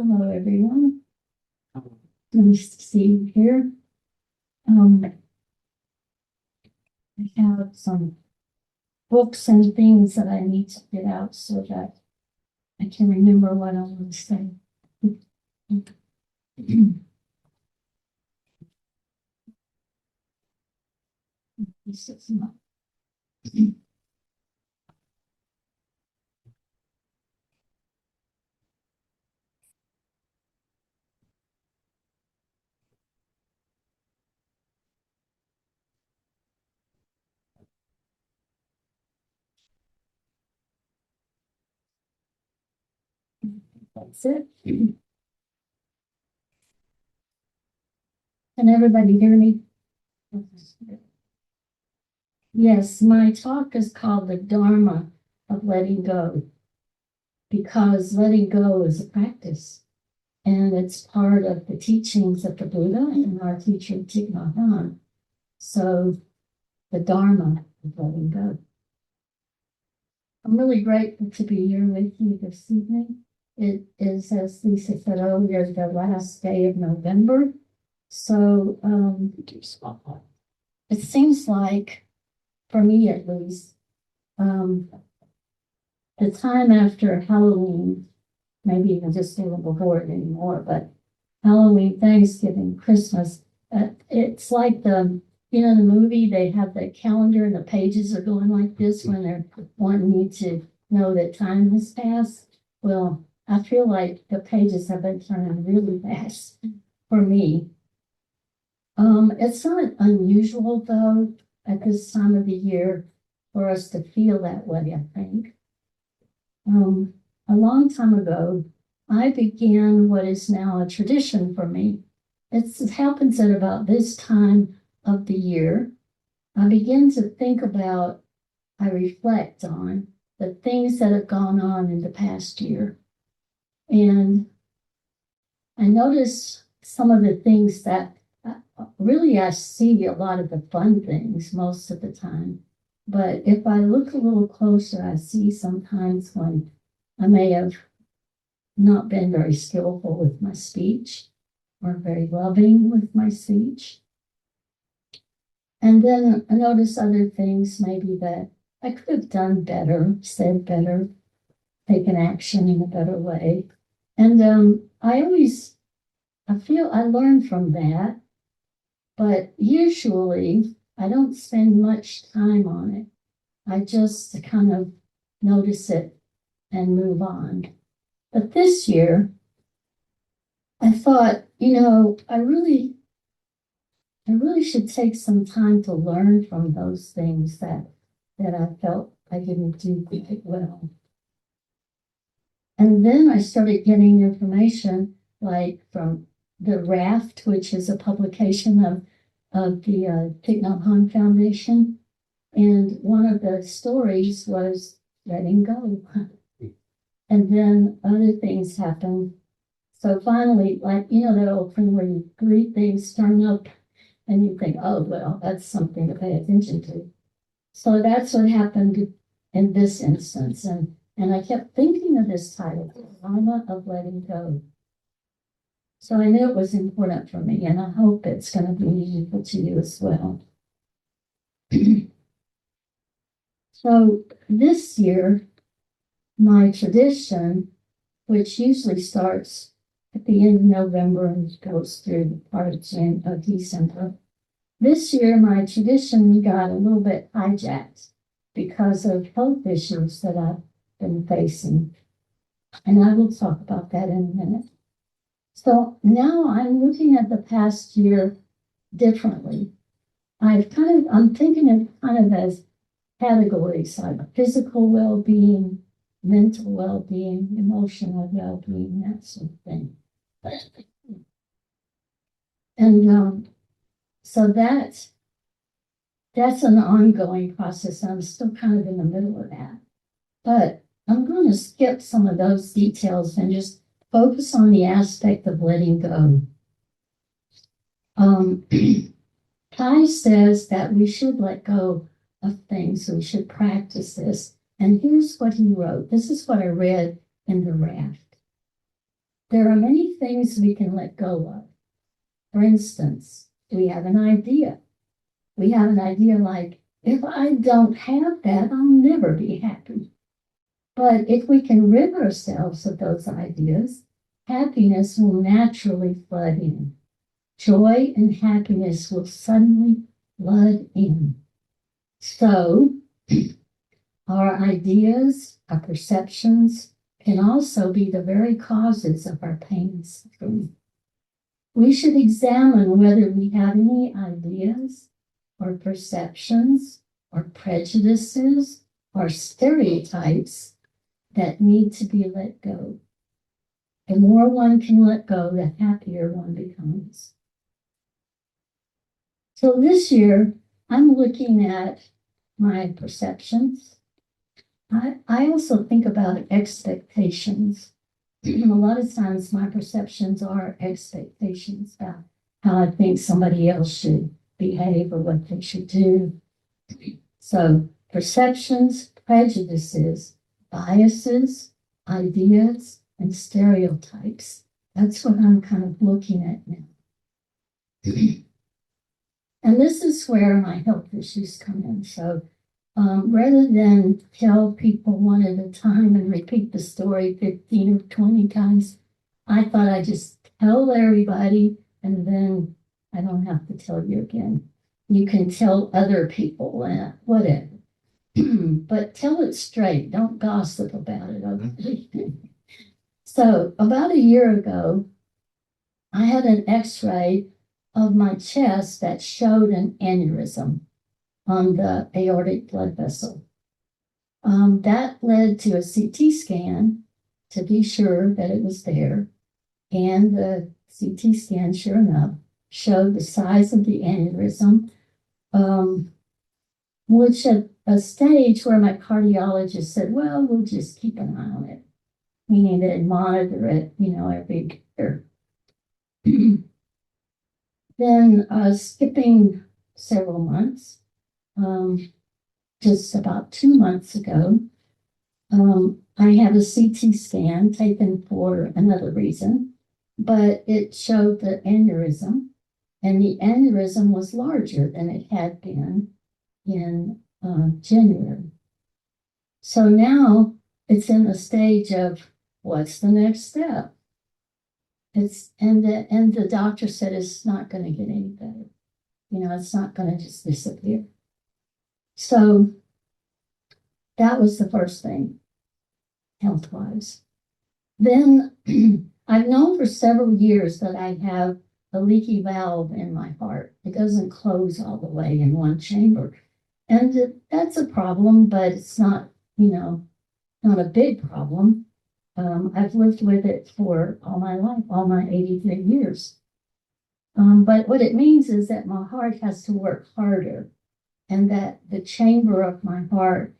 Hello, everyone. Nice to see you here. I have some books and things that I need to get out so that I can remember what I want to say. This is not. That's it. Can everybody hear me? Yes, my talk is called the Dharma of letting go, because letting go is a practice. And it's part of the teachings of the Buddha and our teacher Thich Nhat Hanh. So the Dharma of letting go. I'm really grateful to be here with you this evening. It is, as Lisa said earlier, the last day of November. So it seems like, for me at least, the time after Halloween, maybe even just a little before it anymore, but Halloween, Thanksgiving, Christmas, it's like the movie, they have the calendar and the pages are going like this when they're wanting you to know that time has passed. Well, I feel like the pages have been turning really fast for me. It's not unusual, though, at this time of the year for us to feel that way, I think. A long time ago, I began what is now a tradition for me. It happens at about this time of the year. I begin to think about, I reflect on the things that have gone on in the past year. And I notice some of the things that really I see a lot of the fun things most of the time. But if I look a little closer, I see sometimes when I may have not been very skillful with my speech or very loving with my speech. And then I notice other things maybe that I could have done better, said better, taken action in a better way. And I feel I learn from that, but usually I don't spend much time on it. I just kind of notice it and move on. But this year, I thought, I really should take some time to learn from those things that I felt I didn't do quite well. And then I started getting information like from The Raft, which is a publication of the Thich Nhat Hanh Foundation. And one of the stories was letting go. And then other things happened. So finally, like, that old thing where you three things turn up and you think, oh, well, that's something to pay attention to. So that's what happened in this instance. And I kept thinking of this title, Dharma of Letting Go. So I knew it was important for me, and I hope it's going to be meaningful to you as well. So this year, my tradition, which usually starts at the end of November and goes through part of December, this year my tradition got a little bit hijacked because of health issues that I've been facing. And I will talk about that in a minute. So now I'm looking at the past year differently. I'm thinking of kind of as categories like physical well-being, mental well-being, emotional well-being, that sort of thing. And so that's an ongoing process. I'm still kind of in the middle of that. But I'm going to skip some of those details and just focus on the aspect of letting go. Kai says that we should let go of things. We should practice this. And here's what he wrote. This is what I read in The Raft. there are many things we can let go of. For instance, we have an idea. We have an idea like, if I don't have that, I'll never be happy. But if we can rid ourselves of those ideas, happiness will naturally flood in. Joy and happiness will suddenly flood in. So, our ideas, our perceptions can also be the very causes of our pain and suffering. We should examine whether we have any ideas or perceptions or prejudices or stereotypes that need to be let go. The more one can let go, the happier one becomes. So this year, I'm looking at my perceptions. I also think about expectations. A lot of times my perceptions are expectations about how I think somebody else should behave or what they should do. So perceptions, prejudices, biases, ideas, and stereotypes. That's what I'm kind of looking at now. And this is where my health issues come in. So rather than tell people one at a time and repeat the story 15 or 20 times, I thought I'd just tell everybody and then I don't have to tell you again. You can tell other people, whatever. But tell it straight. Don't gossip about it. Okay? So about a year ago, I had an x-ray of my chest that showed an aneurysm on the aortic blood vessel. That led to a CT scan to be sure that it was there. And the CT scan, sure enough, showed the size of the aneurysm, which at a stage where my cardiologist said, well, we'll just keep an eye on it, meaning they'd monitor it, every year. Then skipping several months, just about 2 months ago, I had a CT scan taken for another reason, but it showed the aneurysm, and the aneurysm was larger than it had been in January. So now it's in a stage of what's the next step? And the doctor said it's not going to get any better. It's not going to just disappear. So that was the first thing, health-wise. Then I've known for several years that I have a leaky valve in my heart. It doesn't close all the way in one chamber. And that's a problem, but it's not, not a big problem. I've lived with it for all my life, all my 83 years. But what it means is that my heart has to work harder and that the chamber of my heart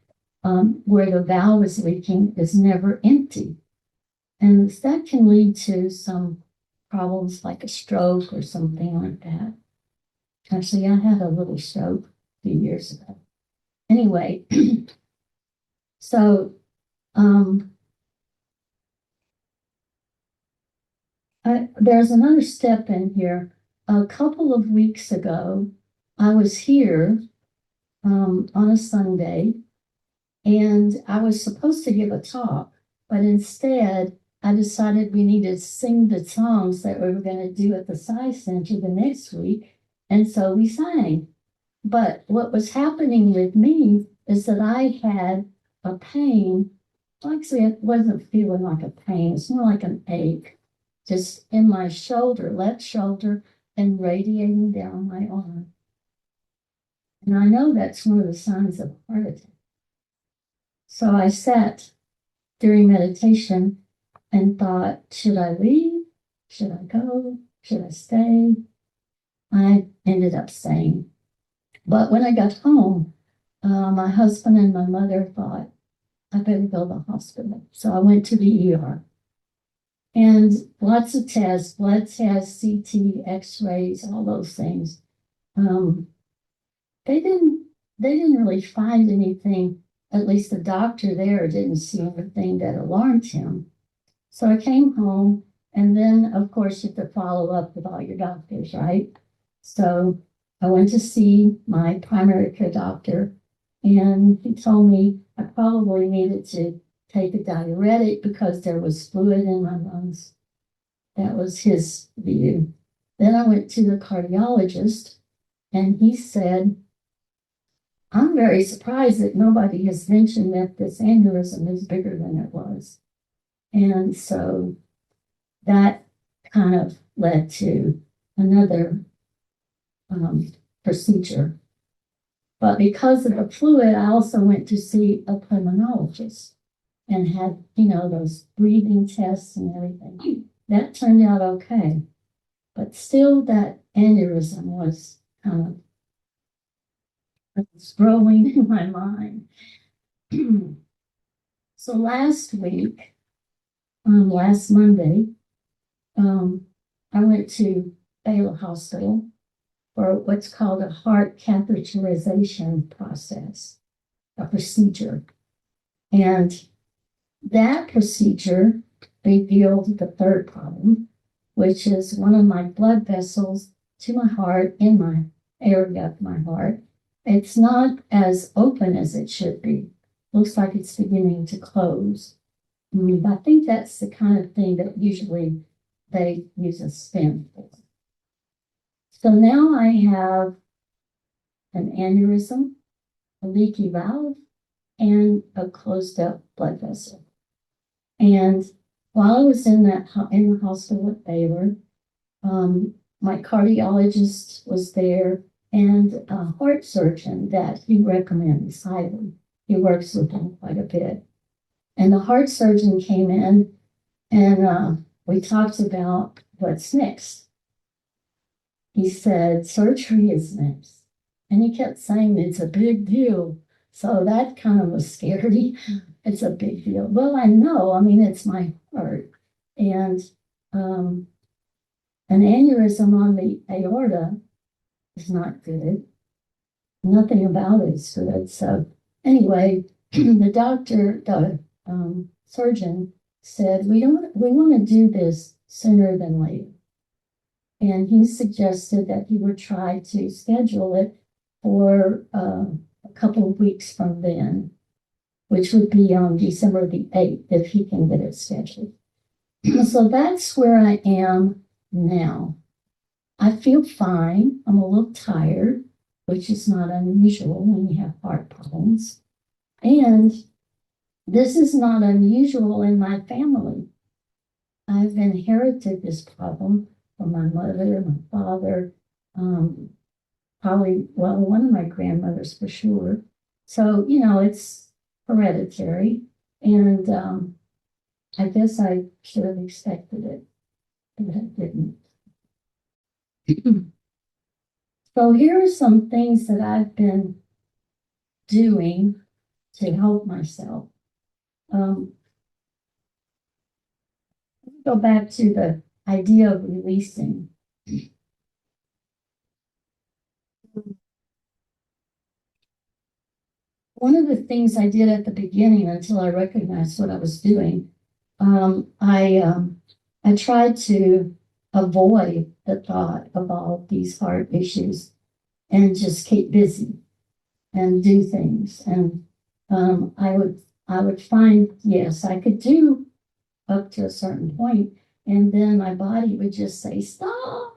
where the valve is leaking is never empty. And that can lead to some problems like a stroke or something like that. Actually, I had a little stroke a few years ago. Anyway, so there's another step in here. A couple of weeks ago, I was here on a Sunday, and I was supposed to give a talk, but instead, I decided we needed to sing the songs that we were going to do at the Science Center the next week, and so we sang. But what was happening with me is that I had a pain. Actually, it wasn't feeling like a pain. It's more like an ache, just in my shoulder, left shoulder, and radiating down my arm. And I know that's one of the signs of a heart attack. So I sat during meditation and thought, should I leave? Should I go? Should I stay? I ended up staying. But when I got home, my husband and my mother thought, I better go to the hospital. So I went to the ER. And lots of tests, blood tests, CT, x-rays, all those things. They didn't really find anything, at least the doctor there didn't see anything that alarmed him. So I came home And then, of course, you have to follow up with all your doctors, right? So I went to see my primary care doctor, and he told me I probably needed to take a diuretic because there was fluid in my lungs. That was his view. Then I went to the cardiologist, and he said, I'm very surprised that nobody has mentioned that this aneurysm is bigger than it was. And so that kind of led to another procedure. But because of the fluid, I also went to see a pulmonologist and had, those breathing tests and everything. That turned out okay. But still, that aneurysm was kind of growing in my mind. So last week, last Monday, I went to Baylor Hospital for what's called a heart catheterization process, a procedure. And that procedure revealed the third problem, which is one of my blood vessels to my heart, in my area of my heart. It's not as open as it should be. Looks like it's beginning to close. I think that's the kind of thing that usually they use a stent for. So now I have an aneurysm, a leaky valve, and a closed up blood vessel. And while I was in the hospital at Baylor, my cardiologist was there and a heart surgeon that he recommends highly. He works with him quite a bit. And the heart surgeon came in and we talked about what's next. He said, surgery is next. And he kept saying it's a big deal. So that kind of was scary. It's a big deal. Well, I know, it's my heart. And an aneurysm on the aorta is not good. Nothing about it is good. So anyway, the surgeon said, we want to do this sooner than later. And he suggested that he would try to schedule it for a couple of weeks from then, which would be on December the 8th, if he can get it scheduled. So that's where I am now. I feel fine. I'm a little tired, which is not unusual when you have heart problems. And this is not unusual in my family. I've inherited this problem from my mother, my father, probably, one of my grandmothers for sure. So, it's hereditary. And I guess I should have expected it, but I didn't. So here are some things that I've been doing to help myself. Go back to the idea of releasing. One of the things I did at the beginning, until I recognized what I was doing, I tried to avoid the thought of all these heart issues and just keep busy and do things. And I would find, yes, I could do up to a certain point, and then my body would just say, stop,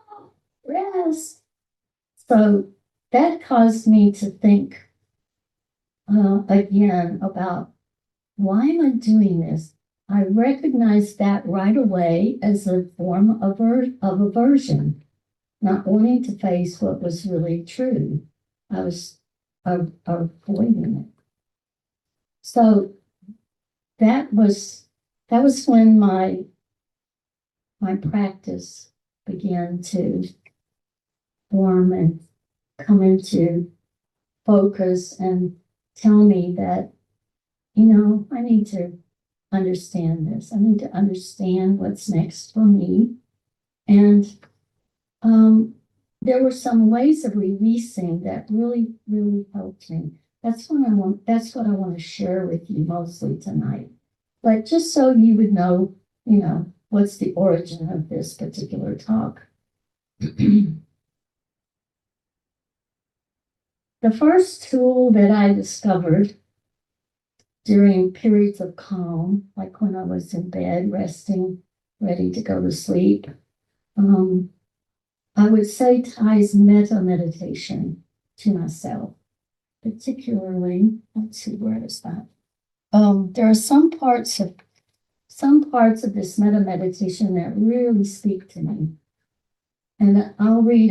rest. So that caused me to think again about, why am I doing this? I recognized that right away as a form of aversion, not wanting to face what was really true. I was avoiding it. So that was when my practice began to form and come into focus and tell me that, I need to understand this. I need to understand what's next for me. And there were some ways of releasing that really, really helped me. That's what I want to share with you mostly tonight. But just so you would know, what's the origin of this particular talk. The first tool that I discovered during periods of calm, like when I was in bed, resting, ready to go to sleep, I would say ties meta meditation to myself, particularly, let's see, where is that? There are some parts of this meta meditation that really speak to me. And I'll read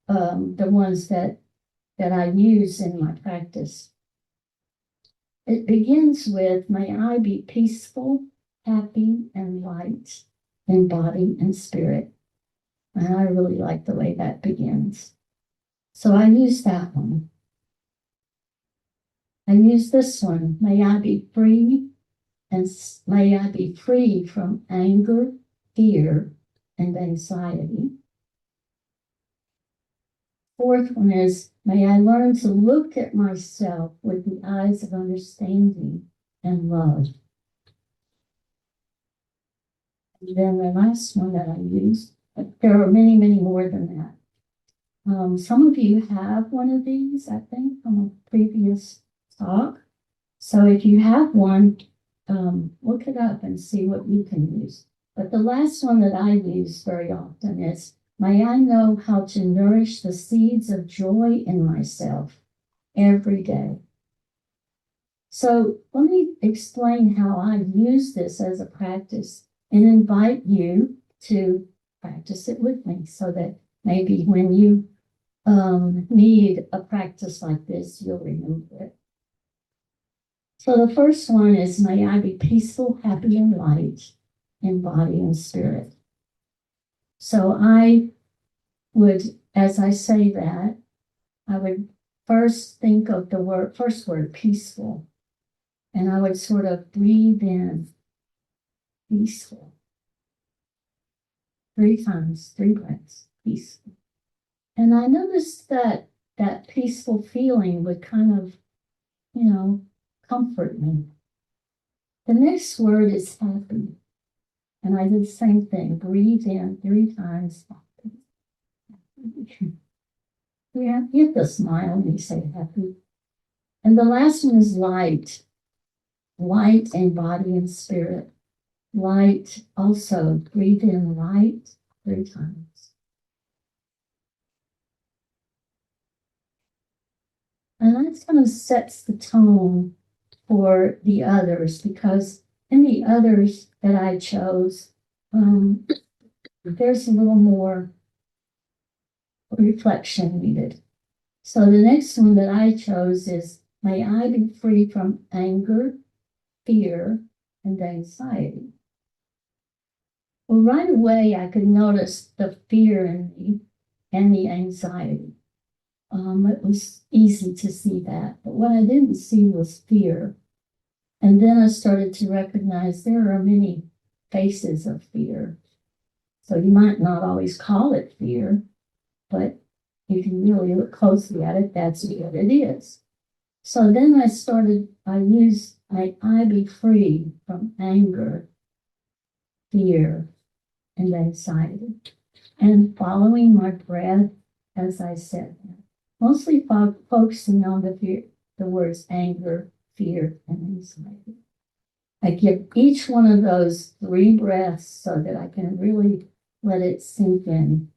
the ones that I use in my practice. It begins with, may I be peaceful, happy, and light in body and spirit. And I really like the way that begins. So I use that one. I use this one, may I be free, and may I be free from anger, fear, and anxiety. Fourth one is, may I learn to look at myself with the eyes of understanding and love. And then the last one that I use, there are many, many more than that. Some of you have one of these, I think, from a previous talk. So if you have one, look it up and see what you can use. But the last one that I use very often is, may I know how to nourish the seeds of joy in myself every day. So let me explain how I use this as a practice and invite you to practice it with me so that maybe when you need a practice like this, you'll remember it. So the first one is, may I be peaceful, happy, and light in body and spirit. So I would, as I say that, I would first think of the first word, peaceful. And I would sort of breathe in peaceful. 3 times, 3 breaths, peaceful. And I noticed that that peaceful feeling would kind of, comfort me. The next word is happy. And I did the same thing. Breathe in 3 times. Yeah, you have to smile when you say happy. And the last one is light. Light in body and spirit. Light also. Breathe in light 3 times. And that kind of sets the tone for the others, because in the others that I chose, there's a little more reflection needed. So the next one that I chose is, may I be free from anger, fear, and anxiety. Well, right away, I could notice the fear in me and the anxiety. It was easy to see that. But what I didn't see was fear. And then I started to recognize there are many faces of fear. So you might not always call it fear, but if you really look closely at it, that's what it is. So then I used, may I be free from anger, fear, and anxiety. And following my breath as I said that. Mostly focusing on the words anger, fear, and anxiety. I give each one of those 3 breaths so that I can really let it sink in.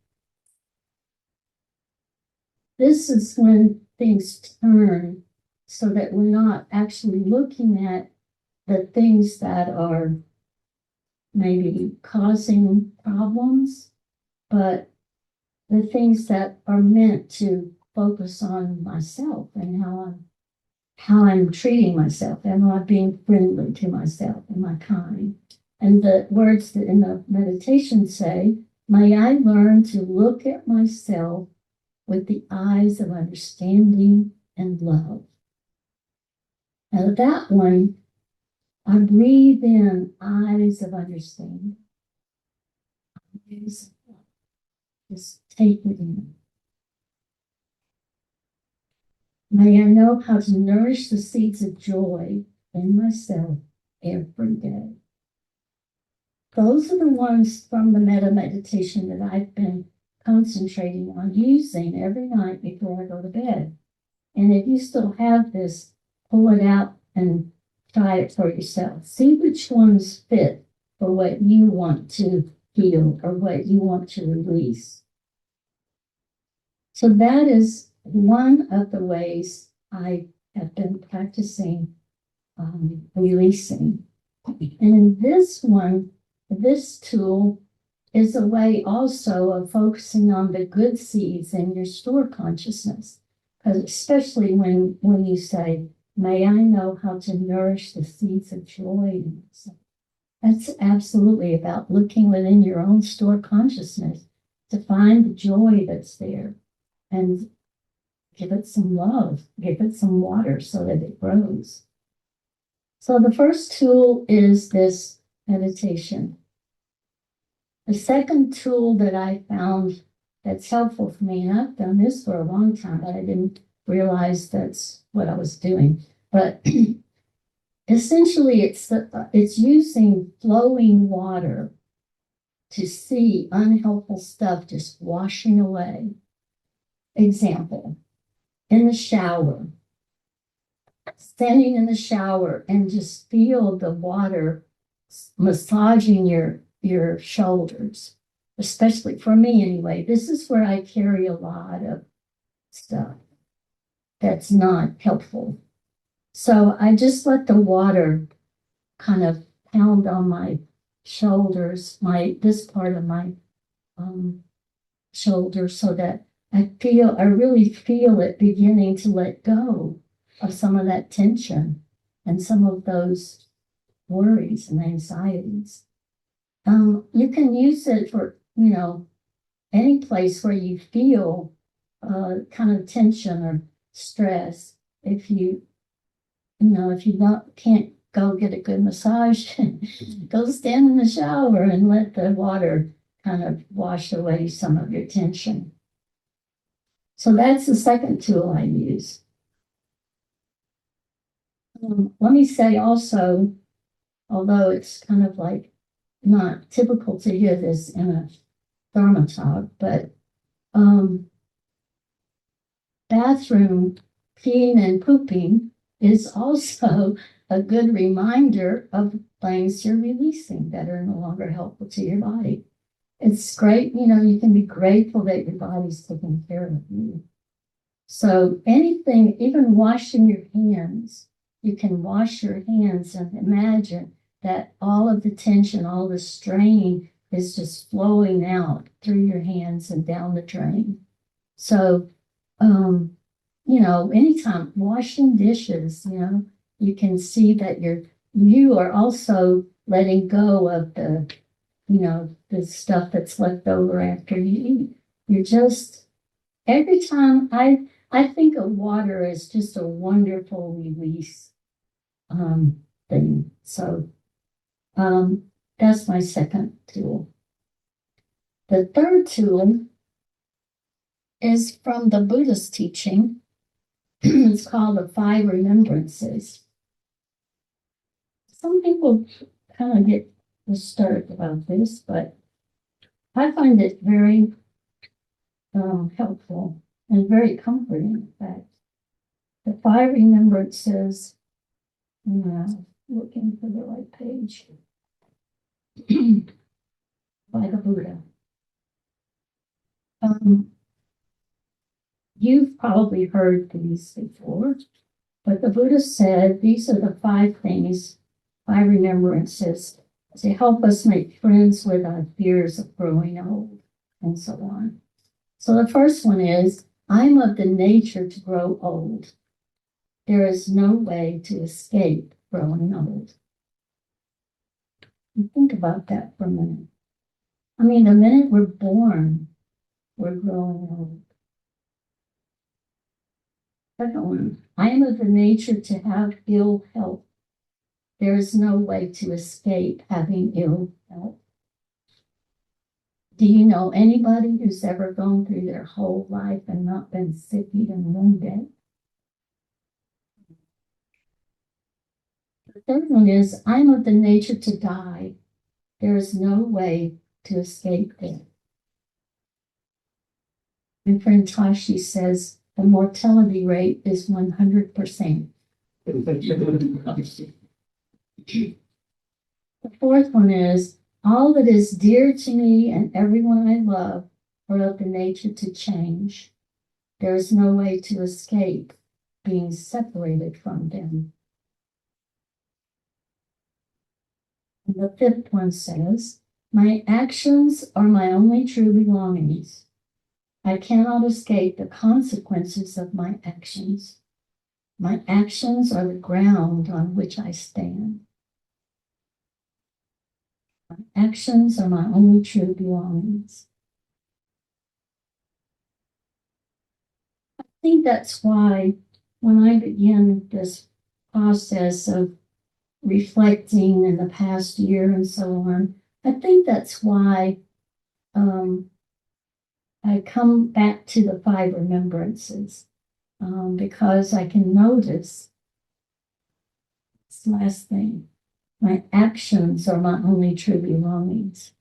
This is when things turn so that we're not actually looking at the things that are maybe causing problems, but the things that are meant to focus on myself and how I'm treating myself. Am I being friendly to myself? Am I kind? And the words that in the meditation say, may I learn to look at myself with the eyes of understanding and love. Now that one, I breathe in eyes of understanding. Just take it in. May I know how to nourish the seeds of joy in myself every day. those are the ones from the metta meditation that I've been concentrating on using every night before I go to bed. And if you still have this, pull it out and try it for yourself. See which ones fit for what you want to feel or what you want to release. So that is one of the ways I have been practicing releasing. And this one, this tool is a way also of focusing on the good seeds in your store consciousness. Because especially when you say, may I know how to nourish the seeds of joy. That's absolutely about looking within your own store consciousness to find the joy that's there and give it some love, give it some water so that it grows. So the first tool is this meditation. The second tool that I found that's helpful for me, and I've done this for a long time, but I didn't realize that's what I was doing. But essentially, it's using flowing water to see unhelpful stuff just washing away. Example, in the shower, standing in the shower and just feel the water massaging your shoulders, especially for me anyway. This is where I carry a lot of stuff that's not helpful. So I just let the water kind of pound on my shoulders, this part of my shoulder, so that I really feel it beginning to let go of some of that tension and some of those worries and anxieties. You can use it for, any place where you feel kind of tension or stress. If you can't go get a good massage, go stand in the shower and let the water kind of wash away some of your tension. So that's the second tool I use. Let me say also, although it's kind of like not typical to hear this in a Dharma talk, but bathroom peeing and pooping is also a good reminder of things you're releasing that are no longer helpful to your body. It's great, you can be grateful that your body's taking care of you. So anything, even washing your hands, you can wash your hands and imagine that all of the tension, all the strain is just flowing out through your hands and down the drain. So, anytime washing dishes, you can see that you are also letting go of the stuff that's left over after you eat. You're just, every time I think of water as just a wonderful release thing. So that's my second tool. The third tool is from the Buddhist teaching. It's called the 5 Remembrances. Some people kind of get disturbed about this, but I find it very helpful and very comforting, in fact. The 5 Remembrances, looking for the right page, by the Buddha. You've probably heard these before, but the Buddha said these are the 5 things, 5 remembrances, to help us make friends with our fears of growing old, and so on. So the first one is, I'm of the nature to grow old. There is no way to escape growing old. And think about that for a minute. I mean, the minute we're born, we're growing old. Second one, I am of the nature to have ill health. There is no way to escape having ill health. Do you know anybody who's ever gone through their whole life and not been sick even one day? The third one is, I'm of the nature to die. There is no way to escape death. My friend Tashi says the mortality rate is 100%. The fourth one is, all that is dear to me and everyone I love are of the nature to change. There is no way to escape being separated from them. And the fifth one says, my actions are my only true belongings. I cannot escape the consequences of my actions. My actions are the ground on which I stand. My actions are my only true belongings. I think that's why when I began this process of reflecting in the past year and so on, I think that's why I come back to the 5 remembrances, because I can notice this last thing. My actions are my only true belongings.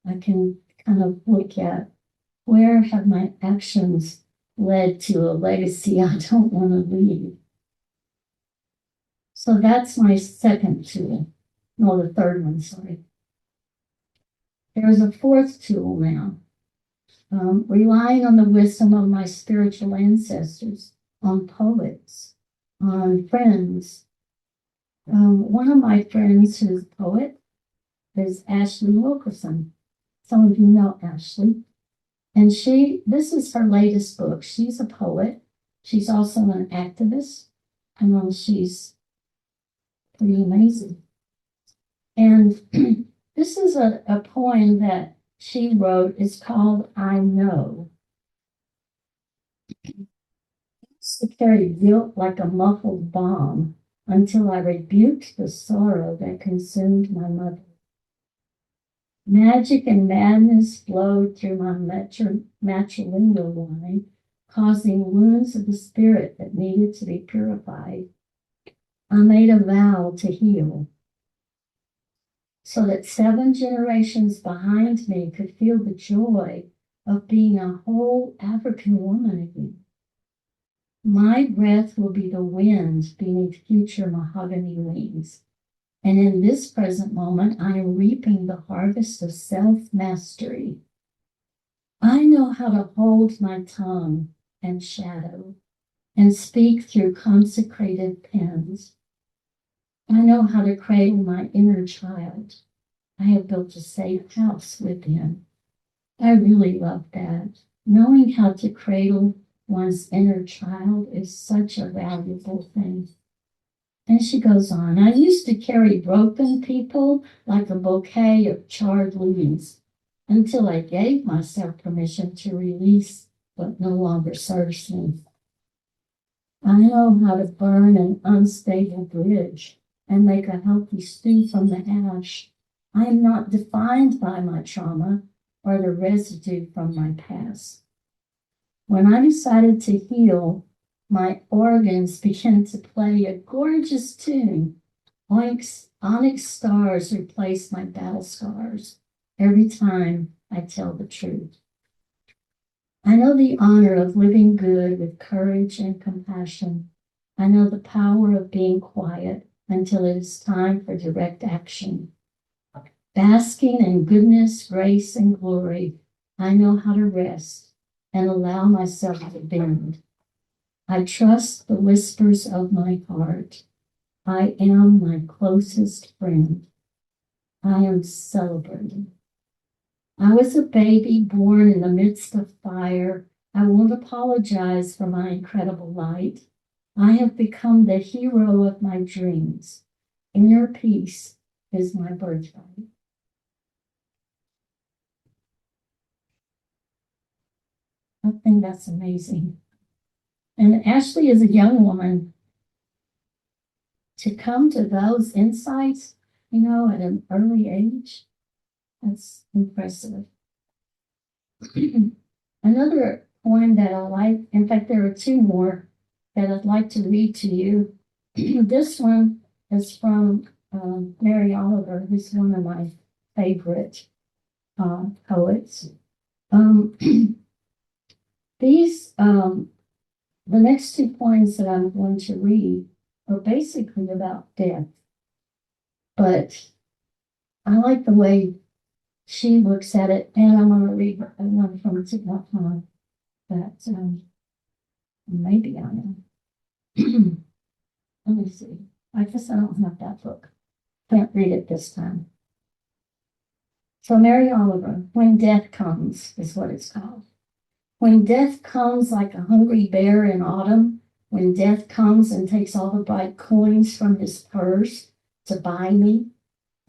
I can kind of look at where have my actions led to a legacy I don't want to leave. So that's my second tool. No, the third one, sorry. There's a fourth tool now. Relying on the wisdom of my spiritual ancestors, on poets, on friends. One of my friends who's a poet is Ashley Wilkerson. Some of you know Ashley. And this is her latest book. She's a poet. She's also an activist. She's pretty amazing. And this is a poem that she wrote. It's called I Know. I used to carry guilt like a muffled bomb until I rebuked the sorrow that consumed my mother. Magic and madness flowed through my matrilineal line, causing wounds of the spirit that needed to be purified. I made a vow to heal, so that 7 generations behind me could feel the joy of being a whole African woman again. My breath will be the wind beneath future mahogany wings. And in this present moment, I am reaping the harvest of self-mastery. I know how to hold my tongue and shadow and speak through consecrated pens. I know how to cradle my inner child. I have built a safe house within. I really love that. Knowing how to cradle one's inner child is such a valuable thing. And she goes on, I used to carry broken people like a bouquet of charred leaves until I gave myself permission to release what no longer serves me. I know how to burn an unstable bridge and make a healthy stew from the ash. I am not defined by my trauma or the residue from my past. When I decided to heal, my organs began to play a gorgeous tune. Onyx stars replace my battle scars every time I tell the truth. I know the honor of living good with courage and compassion. I know the power of being quiet until it is time for direct action. Basking in goodness, grace, and glory, I know how to rest and allow myself to bend. I trust the whispers of my heart. I am my closest friend. I am celebrating. I was a baby born in the midst of fire. I won't apologize for my incredible light. I have become the hero of my dreams. Inner peace is my birthright. I think that's amazing. And Ashley is a young woman. To come to those insights, at an early age, that's impressive. Another poem that I like, in fact, there are 2 more that I'd like to read to you. This one is from Mary Oliver, who's one of my favorite poets. Um, these, the next two poems that I'm going to read are basically about death, but I like the way she looks at it, and I'm going to read one from Tignathon that maybe I am. Let me see. I guess I don't have that book. Can't read it this time. So Mary Oliver, When Death Comes is what it's called. When death comes like a hungry bear in autumn, when death comes and takes all the bright coins from his purse to buy me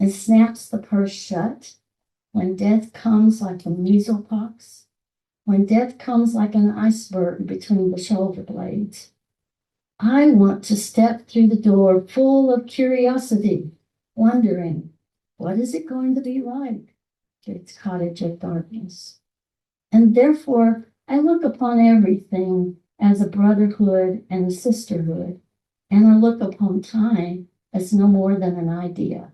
and snaps the purse shut, when death comes like a measles pox, when death comes like an iceberg between the shoulder blades, I want to step through the door full of curiosity, wondering, what is it going to be like, its cottage of darkness? And therefore, I look upon everything as a brotherhood and a sisterhood, and I look upon time as no more than an idea.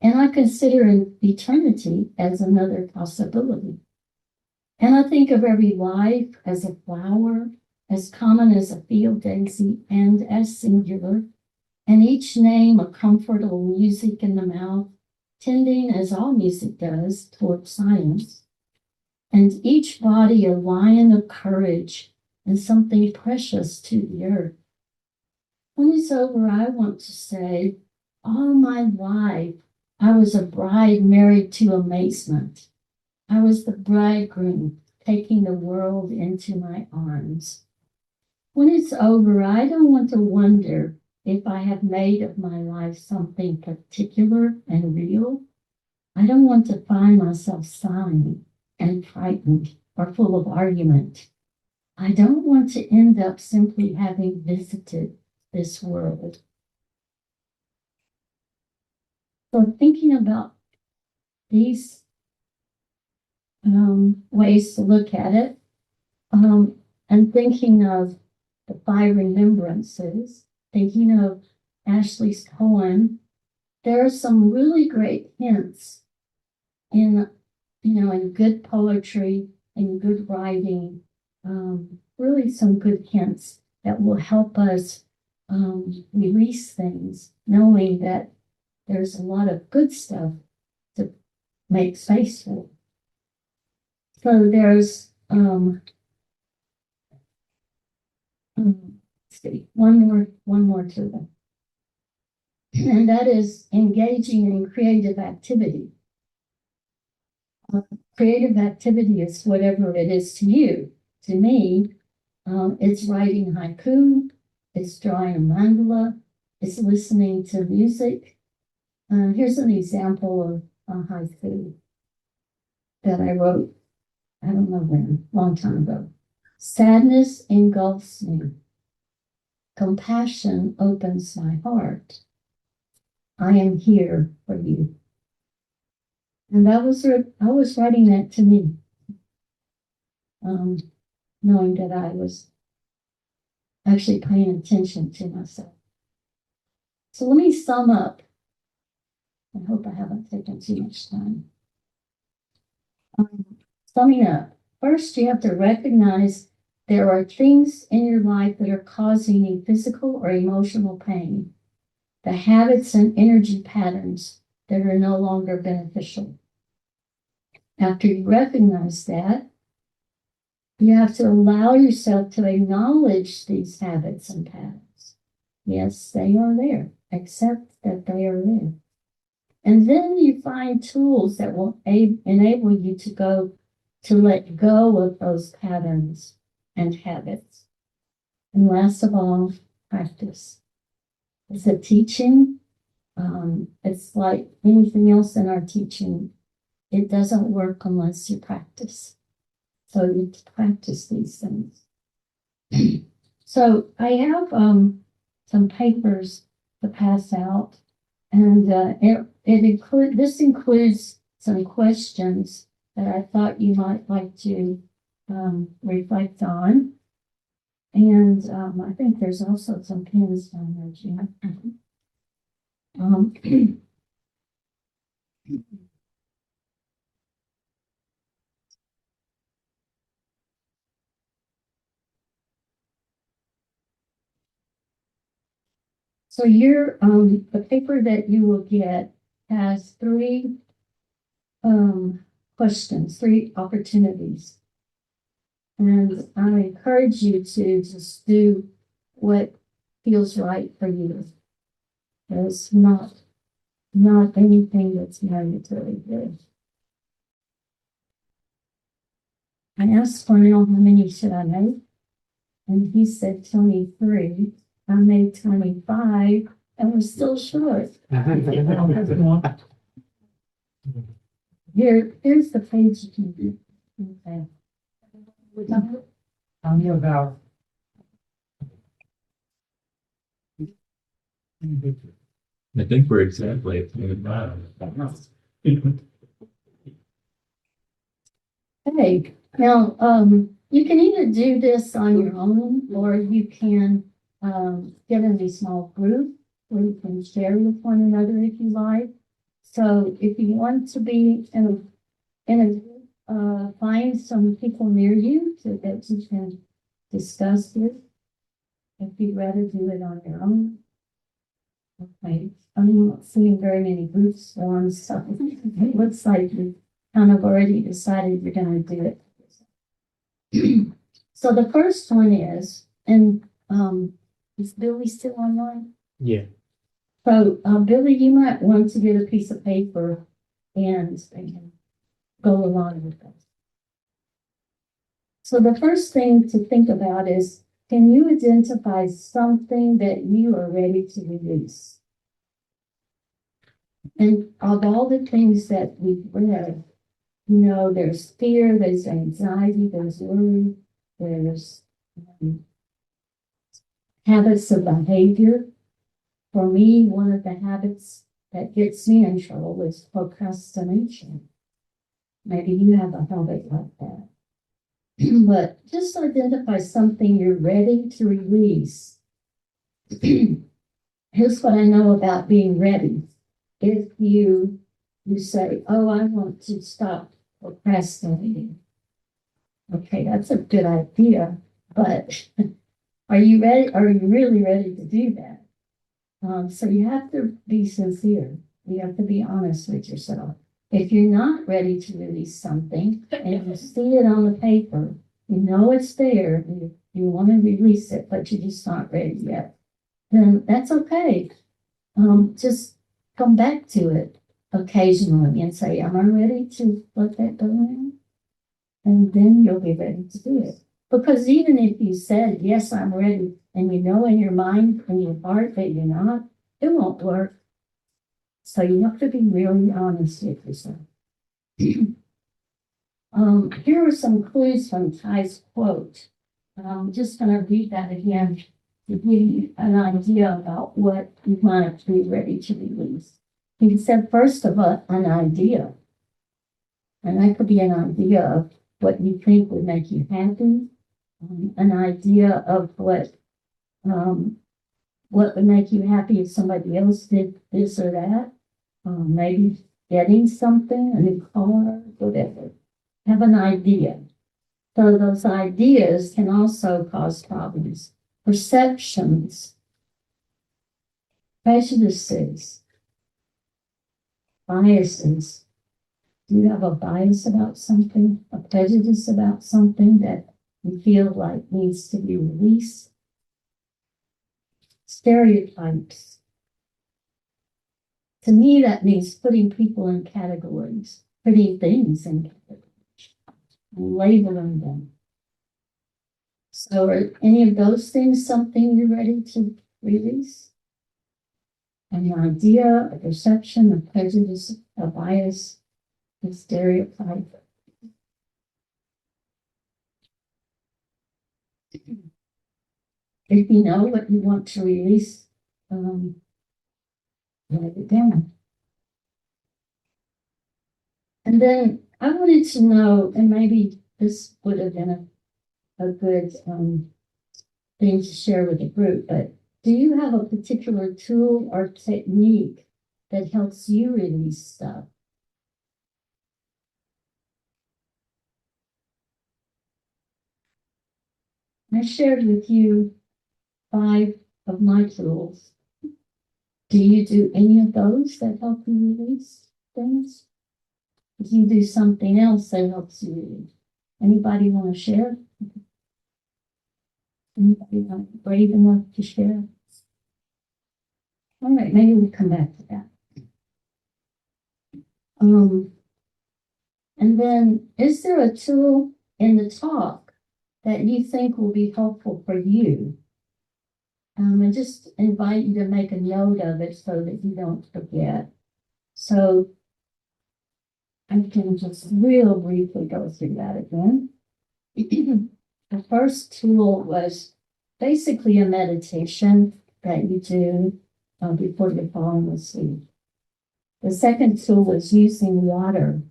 And I consider an eternity as another possibility. And I think of every life as a flower, as common as a field daisy, and as singular, and each name a comfortable music in the mouth, tending as all music does toward silence, and each body a lion of courage and something precious to the earth. When it's over, I want to say, all my life, I was a bride married to amazement. I was the bridegroom taking the world into my arms. When it's over, I don't want to wonder if I have made of my life something particular and real. I don't want to find myself sighing and frightened or full of argument. I don't want to end up simply having visited this world. So thinking about these ways to look at it, and thinking of the 5 remembrances, thinking of Ashley's poem, there are some really great hints in, in good poetry and good writing, really some good hints that will help us release things, knowing that there's a lot of good stuff to make space for. So there's, let's see, one more to them. And that is engaging in creative activity. Creative activity is whatever it is to you. To me, it's writing haiku, it's drawing a mandala, it's listening to music. Here's an example of a haiku that I wrote, I don't know when, long time ago. Sadness engulfs me. Compassion opens my heart. I am here for you. And I was writing that to me, knowing that I was actually paying attention to myself. So let me sum up. I hope I haven't taken too much time. Summing up, first you have to recognize there are things in your life that are causing you physical or emotional pain, the habits and energy patterns that are no longer beneficial. After you recognize that, you have to allow yourself to acknowledge these habits and patterns. Yes, they are there. Accept that they are there. And then you find tools that will enable you to let go of those patterns and habits. And last of all, practice. It's a teaching. It's like anything else in our teaching. It doesn't work unless you practice. So you practice these things. So I have some papers to pass out, and this includes some questions that I thought you might like to reflect on. And I think there's also some pins down there, Jim. So the paper that you will get has three questions, three opportunities. And I encourage you to just do what feels right for you. There's not anything that's mandatory there. I asked Cornell how many should I make, and he said 23. I made 25, and we're still short. Here's the page you can do. Okay. Tell me about. I think we're exactly at 25. Hey, now, you can either do this on your own, or you can, get in a small group where you can share with one another if you like. So if you want to be in a group, find some people near you so that you can discuss this. If you'd rather do it on your own. Okay, I'm not seeing very many groups formed, so it looks like you kind of already decided you're gonna do it. So the first one is, and is Billy still online? Yeah. So Billy, you might want to get a piece of paper and go along with that. So the first thing to think about is, can you identify something that you are ready to release? And of all the things that we've read, there's fear, there's anxiety, there's worry, there's habits of behavior. For me, one of the habits that gets me in trouble is procrastination. Maybe you have a habit like that. But just identify something you're ready to release. Here's what I know about being ready. If you say, oh, I want to stop procrastinating. Okay, that's a good idea, but are you ready? Are you really ready to do that? So you have to be sincere. You have to be honest with yourself. If you're not ready to release something and you see it on the paper, you know it's there, you want to release it, but you're just not ready yet, then that's okay. Just come back to it occasionally and say, am I ready to let that go now? And then you'll be ready to do it. Because even if you said, yes, I'm ready, and you know in your mind and your heart that you're not, it won't work. So you have to be really honest with yourself. Here are some clues from Ty's quote. I'm just going to read that again to give you an idea about what you might be ready to release. He said, first of all, an idea. And that could be an idea of what you think would make you happy, an idea of what would make you happy if somebody else did this or that. Maybe getting something, a new car, whatever. Have an idea. So those ideas can also cause problems. Perceptions, prejudices, biases. Do you have a bias about something, a prejudice about something that you feel like needs to be released? Stereotypes. To me, that means putting people in categories, putting things in categories, and labeling them. So are any of those things something you're ready to release? An idea, a perception, a prejudice, a bias, a stereotype. If you know what you want to release, write it down. And then I wanted to know, and maybe this would have been a good thing to share with the group, but do you have a particular tool or technique that helps you release stuff? I shared with you 5 of my tools. Do you do any of those that help you release things? Do you do something else that helps you release? Anybody want to share? Anybody not brave enough to share? All right, maybe we'll come back to that. And then, is there a tool in the talk that you think will be helpful for you? I just invite you to make a note of it so that you don't forget. So I can just real briefly go through that again. The first tool was basically a meditation that you do before you're falling asleep. The second tool was using water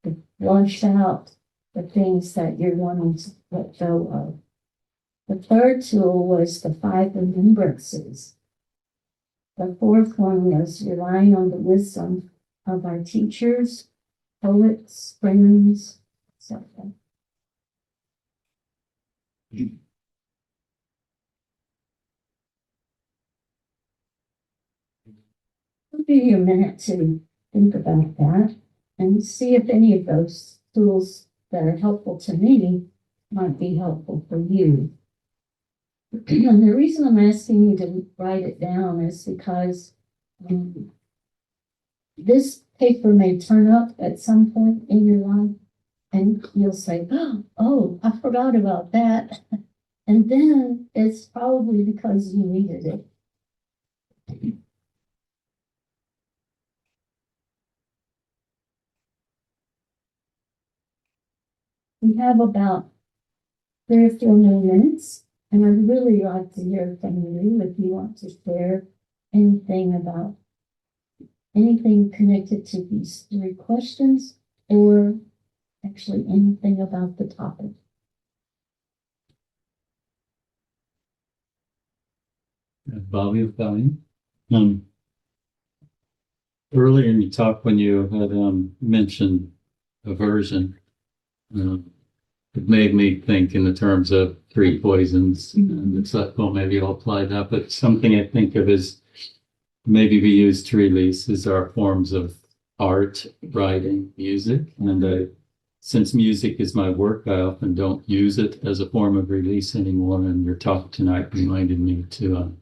to flush out the things that you're wanting to let go of. The third tool was the 5 remembrances. The fourth one was relying on the wisdom of our teachers, poets, friends, etc. I'll give you a minute to think about that and see if any of those tools that are helpful to me might be helpful for you. And the reason I'm asking you to write it down is because this paper may turn up at some point in your life and you'll say, oh, I forgot about that. And then it's probably because you needed it. We have about 3 or 4 more minutes, and I'd really like to hear from you if you want to share anything about anything connected to these 3 questions, or actually anything about the topic. Bobbie, earlier in your talk when you had mentioned aversion, it made me think in the terms of 3 poisons. And it's like, well, maybe I'll apply that. But something I think of is maybe we use to release is our forms of art, writing, music. And since music is my work, I often don't use it as a form of release anymore. And your talk tonight reminded me to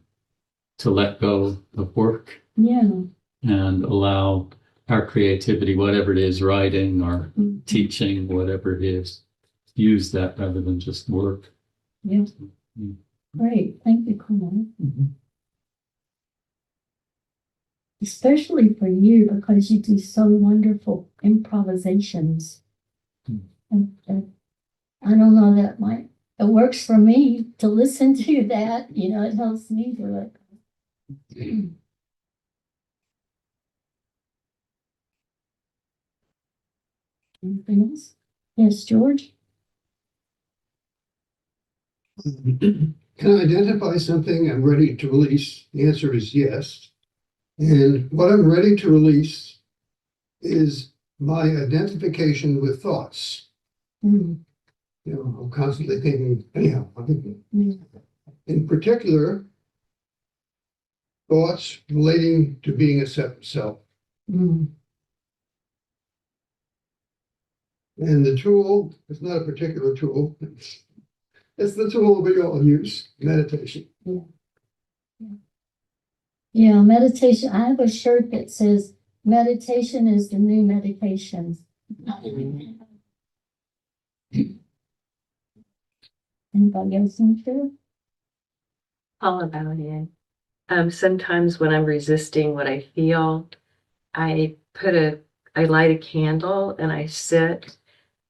let go of work. Yeah. And allow our creativity, whatever it is, writing or teaching, whatever it is, use that rather than just work. Yeah. Great. Thank you, Colin. Especially for you, because you do so wonderful improvisations. And I don't know, it works for me to listen to that. It helps me do it. Anything else? Yes, George? Can I identify something I'm ready to release? The answer is yes. And what I'm ready to release is my identification with thoughts. I'm constantly thinking, anyhow, I'm thinking. In particular, thoughts relating to being a separate self. And the tool is not a particular tool. It's the tool we all use, meditation. Yeah, meditation. I have a shirt that says, meditation is the new medication. Anybody else want to share? All about it. Sometimes when I'm resisting what I feel, I light a candle and I sit,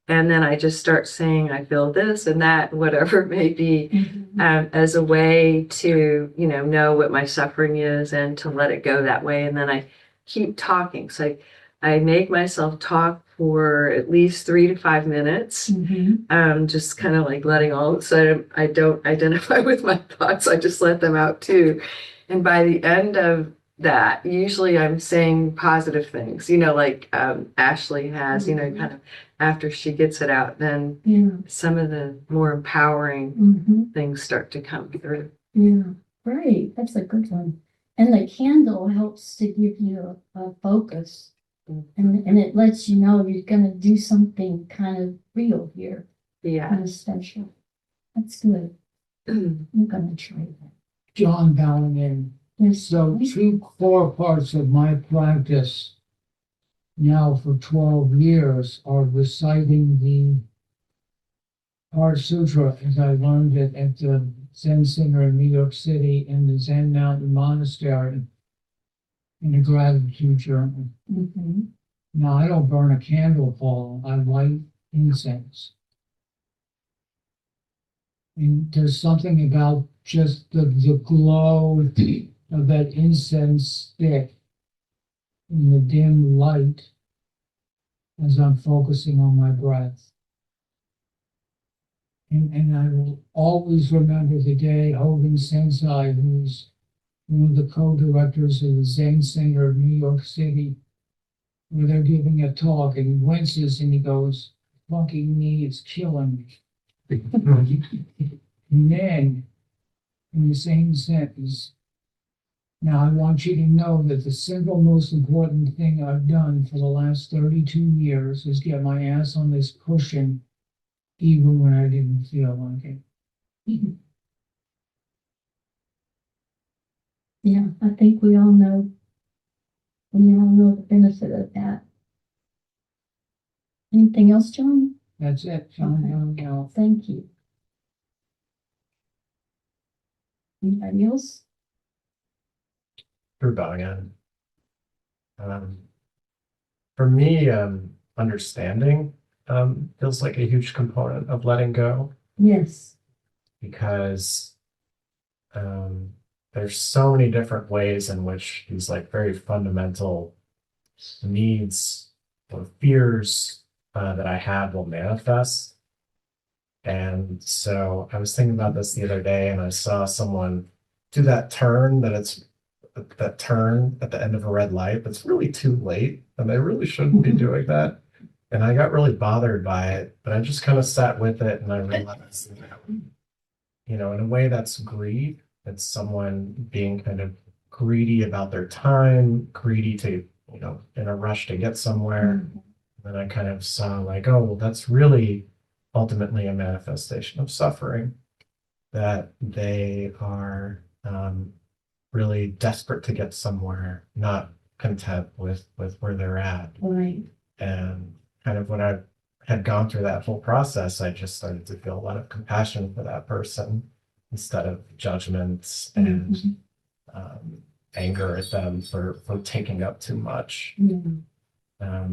and then I just start saying, I feel this and that, whatever it may be, as a way to, know what my suffering is and to let it go that way. And then I keep talking. So I make myself talk for at least 3 to 5 minutes, just kind of like letting all, so I don't identify with my thoughts. I just let them out too. And by the end of that, usually I'm saying positive things, like Ashley has, kind of after she gets it out, then some of the more empowering things start to come through. Yeah, great. That's a good one. And the candle helps to give you a focus. And it lets you know you're gonna do something kind of real here, Yeah. kind of special. That's good. I'm gonna try that. John Bowling. Yes, So two core parts of my practice now for 12 years are reciting the Heart Sutra as I learned it at the Zen Center in New York City and the Zen Mountain Monastery in a gratitude journal. Mhm. Now, I don't burn a candle, Paul. I light incense. And there's something about just the glow of that incense stick in the dim light as I'm focusing on my breath. And I will always remember the day Hogan Sensei, who's one of the co-directors of the Zen Center of New York City, where they're giving a talk and he winces and he goes, "Fucking me is killing me." And then, in the same sentence, "Now I want you to know that the single most important thing I've done for the last 32 years is get my ass on this cushion even when I didn't feel like it." Yeah, I think we all know the benefit of that. Anything else, John? That's it. John Okay. Young out. Thank you. Anybody else? Through again. For me, understanding feels like a huge component of letting go Yes. because there's so many different ways in which these like very fundamental needs or fears that I have will manifest. And so I was thinking about this the other day and I saw someone do that turn that turn at the end of a red light that's really too late and they really shouldn't be doing that. And I got really bothered by it, but I just kind of sat with it and I realized that, in a way that's greed. It's someone being kind of greedy about their time, greedy to, in a rush to get somewhere. And then I kind of saw like, oh, well, that's really ultimately a manifestation of suffering, that they are really desperate to get somewhere, not content with where they're at. Right. And kind of when I had gone through that whole process, I just started to feel a lot of compassion for that person instead of judgment and anger at them for taking up too much. Yeah.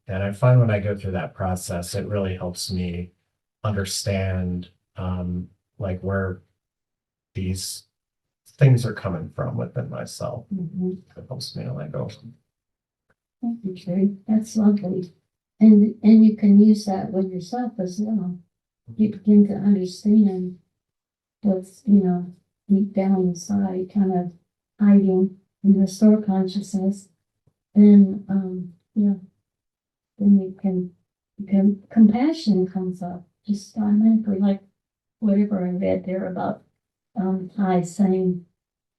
And I find when I go through that process, it really helps me understand like where these things are coming from within myself. Mhm. It helps me to let go. Thank you, Sherry. That's lovely. And you can use that with yourself as well. You begin to understand what's, deep down inside, kind of hiding in the store consciousness. Then, then you can, compassion comes up just automatically, like whatever I read there about, I saying,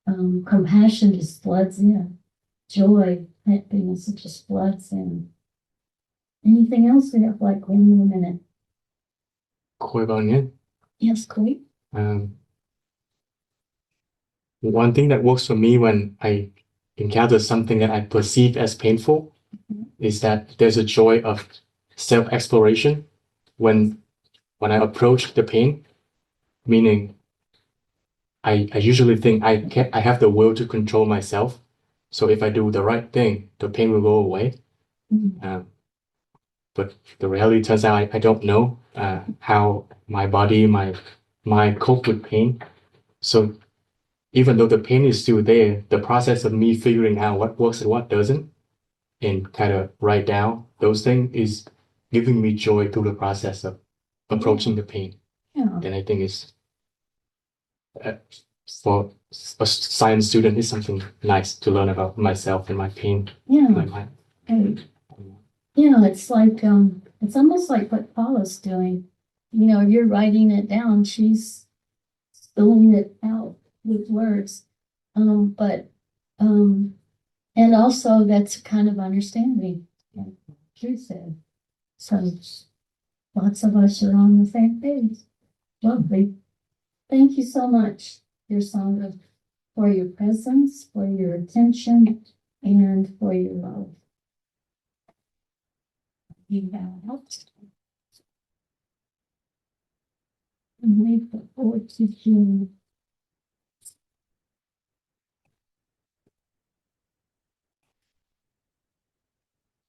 compassion just floods in. Joy, happiness, it just floods in. Anything else? We have like 1 more minute. Khôi vào nhé. Yes, Chloe? One thing that works for me when I encounter something that I perceive as painful is that there's a joy of self-exploration when I approach the pain, meaning I usually think I have the will to control myself. So if I do the right thing, the pain will go away. But the reality turns out I don't know how my body, my mind cope with pain. So even though the pain is still there, the process of me figuring out what works and what doesn't, and kind of write down those things is giving me joy through the process of approaching the pain. Yeah. And I think it's for a science student, it's something nice to learn about myself and my pain. Yeah. My mind. Right. It's like, it's almost like what Paula's doing. You're writing it down, she's spilling it out with words. But And also that's kind of understanding, like Drew said. So lots of us are on the same page. Lovely. Thank you so much, your son, for your presence, for your attention, and for your love. You have helped. And we look forward to June